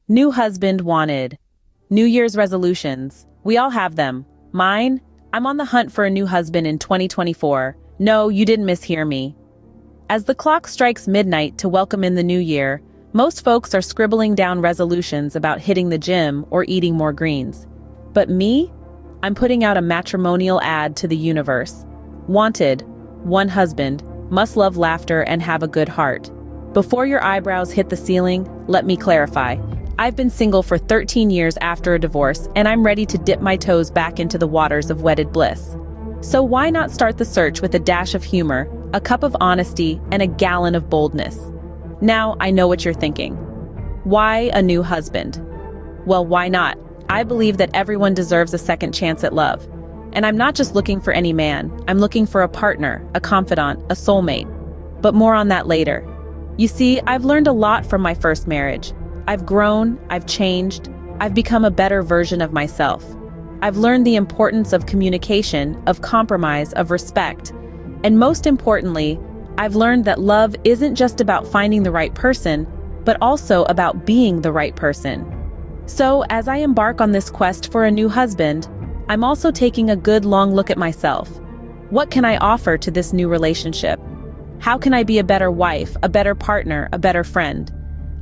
New husband wanted. New Year's resolutions. We all have them. Mine? I'm on the hunt for a new husband in 2024. No, you didn't mishear me. As the clock strikes midnight to welcome in the new year, most folks are scribbling down resolutions about hitting the gym or eating more greens. But me? I'm putting out a matrimonial ad to the universe. Wanted. One husband. Must love laughter and have a good heart. Before your eyebrows hit the ceiling, let me clarify. I've been single for 13 years after a divorce, and I'm ready to dip my toes back into the waters of wedded bliss. So why not start the search with a dash of humor, a cup of honesty, and a gallon of boldness? Now I know what you're thinking. Why a new husband? Well, why not? I believe that everyone deserves a second chance at love. And I'm not just looking for any man, I'm looking for a partner, a confidant, a soulmate. But more on that later. You see, I've learned a lot from my first marriage. I've grown, I've changed, I've become a better version of myself. I've learned the importance of communication, of compromise, of respect. And most importantly, I've learned that love isn't just about finding the right person, but also about being the right person. So, as I embark on this quest for a new husband, I'm also taking a good long look at myself. What can I offer to this new relationship? How can I be a better wife, a better partner, a better friend?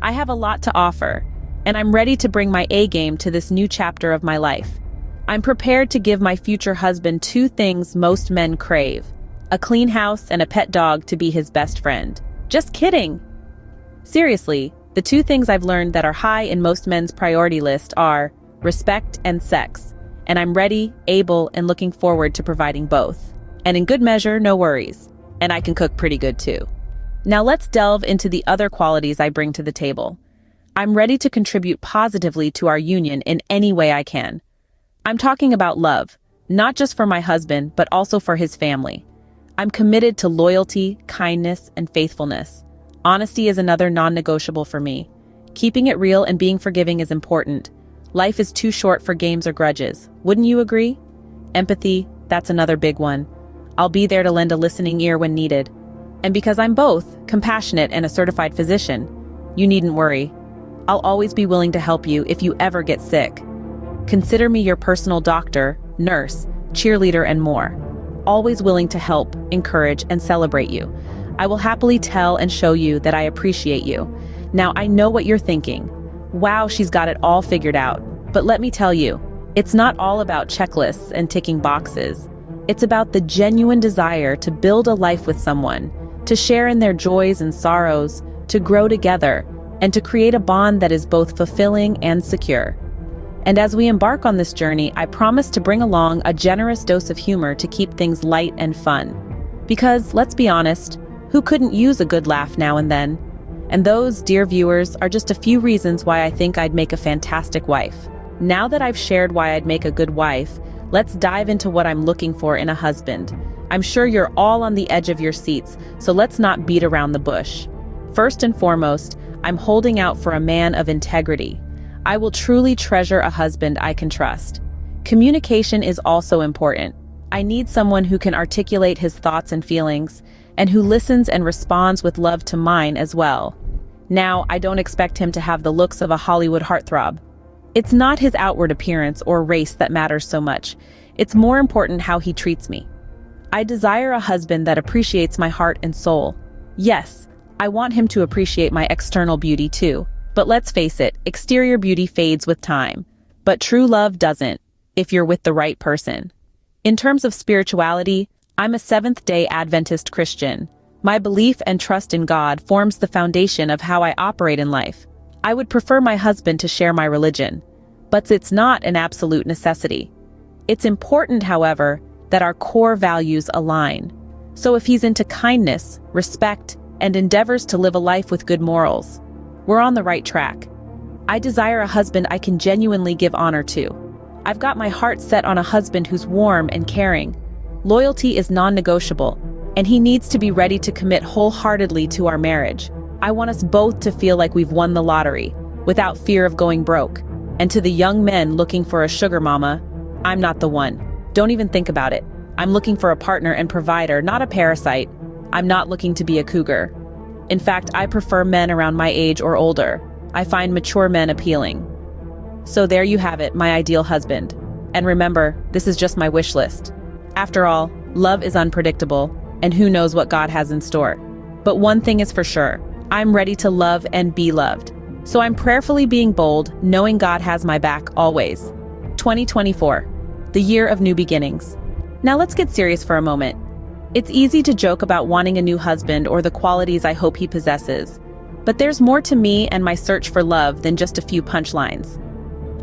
I have a lot to offer, and I'm ready to bring my A game to this new chapter of my life. I'm prepared to give my future husband two things most men crave: a clean house and a pet dog to be his best friend. Just kidding! Seriously, the two things I've learned that are high in most men's priority list are respect and sex, and I'm ready, able, and looking forward to providing both. And in good measure, no worries. And I can cook pretty good too. Now let's delve into the other qualities I bring to the table. I'm ready to contribute positively to our union in any way I can. I'm talking about love, not just for my husband, but also for his family. I'm committed to loyalty, kindness, and faithfulness. Honesty is another non-negotiable for me. Keeping it real and being forgiving is important. Life is too short for games or grudges. Wouldn't you agree? Empathy, that's another big one. I'll be there to lend a listening ear when needed. And because I'm both compassionate and a certified physician, you needn't worry. I'll always be willing to help you if you ever get sick. Consider me your personal doctor, nurse, cheerleader, and more. Always willing to help, encourage, and celebrate you. I will happily tell and show you that I appreciate you. Now I know what you're thinking. Wow, she's got it all figured out. But let me tell you, it's not all about checklists and ticking boxes. It's about the genuine desire to build a life with someone, to share in their joys and sorrows, to grow together, and to create a bond that is both fulfilling and secure. And as we embark on this journey, I promise to bring along a generous dose of humor to keep things light and fun. Because, let's be honest, who couldn't use a good laugh now and then? And those, dear viewers, are just a few reasons why I think I'd make a fantastic wife. Now that I've shared why I'd make a good wife, let's dive into what I'm looking for in a husband. I'm sure you're all on the edge of your seats, so let's not beat around the bush. First and foremost, I'm holding out for a man of integrity. I will truly treasure a husband I can trust. Communication is also important. I need someone who can articulate his thoughts and feelings, and who listens and responds with love to mine as well. Now, I don't expect him to have the looks of a Hollywood heartthrob. It's not his outward appearance or race that matters so much. It's more important how he treats me. I desire a husband that appreciates my heart and soul. Yes, I want him to appreciate my external beauty too. But let's face it, exterior beauty fades with time. But true love doesn't, if you're with the right person. In terms of spirituality, I'm a Seventh-day Adventist Christian. My belief and trust in God forms the foundation of how I operate in life. I would prefer my husband to share my religion, but it's not an absolute necessity. It's important, however, that our core values align. So if he's into kindness, respect, and endeavors to live a life with good morals, we're on the right track. I desire a husband I can genuinely give honor to. I've got my heart set on a husband who's warm and caring. Loyalty is non-negotiable, and he needs to be ready to commit wholeheartedly to our marriage. I want us both to feel like we've won the lottery, without fear of going broke. And to the young men looking for a sugar mama, I'm not the one. Don't even think about it. I'm looking for a partner and provider, not a parasite. I'm not looking to be a cougar. In fact, I prefer men around my age or older. I find mature men appealing. So there you have it, my ideal husband. And remember, this is just my wish list. After all, love is unpredictable, and who knows what God has in store. But one thing is for sure, I'm ready to love and be loved. So I'm prayerfully being bold, knowing God has my back always. 2024, the year of new beginnings. Now let's get serious for a moment. It's easy to joke about wanting a new husband or the qualities I hope he possesses. But there's more to me and my search for love than just a few punchlines.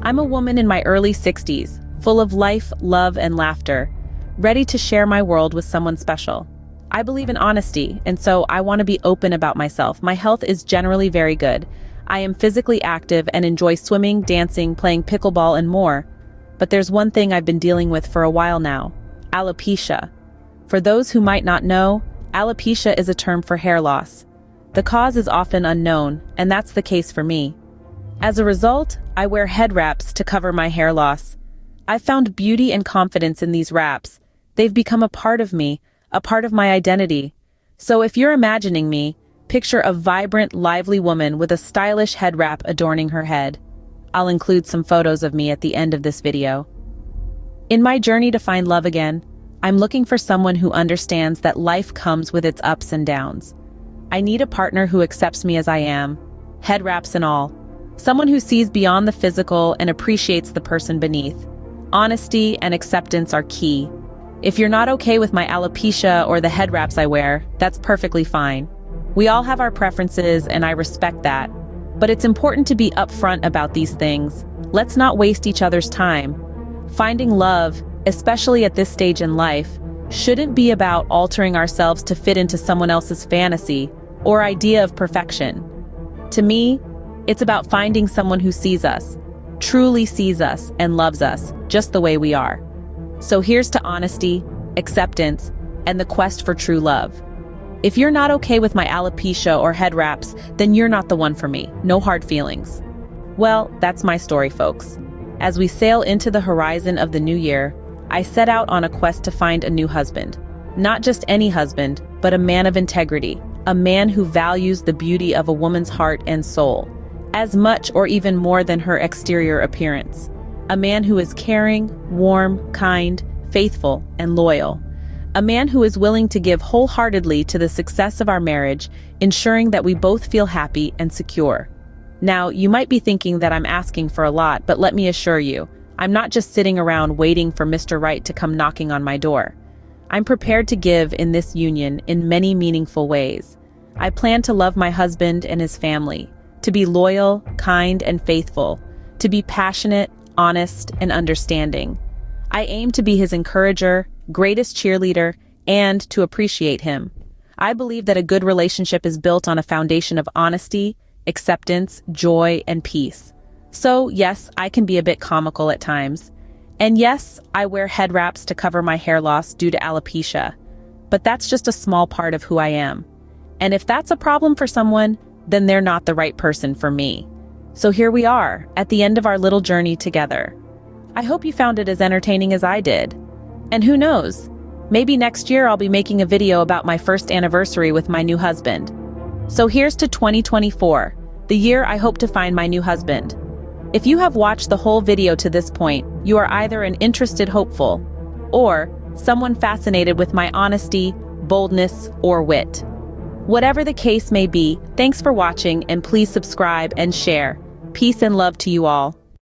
I'm a woman in my early 60s, full of life, love, and laughter, ready to share my world with someone special. I believe in honesty, and so I want to be open about myself. My health is generally very good. I am physically active and enjoy swimming, dancing, playing pickleball, and more. But there's one thing I've been dealing with for a while now: alopecia. For those who might not know, alopecia is a term for hair loss. The cause is often unknown, and that's the case for me. As a result, I wear head wraps to cover my hair loss. I've found beauty and confidence in these wraps. They've become a part of me, a part of my identity. So if you're imagining me, picture a vibrant, lively woman with a stylish head wrap adorning her head. I'll include some photos of me at the end of this video. In my journey to find love again, I'm looking for someone who understands that life comes with its ups and downs. I need a partner who accepts me as I am, head wraps and all. Someone who sees beyond the physical and appreciates the person beneath. Honesty and acceptance are key. If you're not okay with my alopecia or the head wraps I wear, that's perfectly fine. We all have our preferences, and I respect that. But it's important to be upfront about these things. Let's not waste each other's time. Finding love, especially at this stage in life, shouldn't be about altering ourselves to fit into someone else's fantasy or idea of perfection. To me, it's about finding someone who sees us, truly sees us, and loves us just the way we are. So here's to honesty, acceptance, and the quest for true love. If you're not okay with my alopecia or head wraps, then you're not the one for me. No hard feelings. Well, that's my story, folks. As we sail into the horizon of the new year, I set out on a quest to find a new husband. Not just any husband, but a man of integrity, a man who values the beauty of a woman's heart and soul, as much or even more than her exterior appearance. A man who is caring, warm, kind, faithful, and loyal. A man who is willing to give wholeheartedly to the success of our marriage, ensuring that we both feel happy and secure. Now, you might be thinking that I'm asking for a lot, but let me assure you, I'm not just sitting around waiting for Mr. Right to come knocking on my door. I'm prepared to give in this union in many meaningful ways. I plan to love my husband and his family, to be loyal, kind, and faithful, to be passionate, honest, and understanding. I aim to be his encourager, greatest cheerleader, and to appreciate him. I believe that a good relationship is built on a foundation of honesty, acceptance, joy, and peace. So, yes, I can be a bit comical at times. And yes, I wear head wraps to cover my hair loss due to alopecia. But that's just a small part of who I am. And if that's a problem for someone, then they're not the right person for me. So here we are, at the end of our little journey together. I hope you found it as entertaining as I did. And who knows, maybe next year I'll be making a video about my first anniversary with my new husband. So here's to 2024, the year I hope to find my new husband. If you have watched the whole video to this point, you are either an interested hopeful, or someone fascinated with my honesty, boldness, or wit. Whatever the case may be, thanks for watching, and please subscribe and share. Peace and love to you all.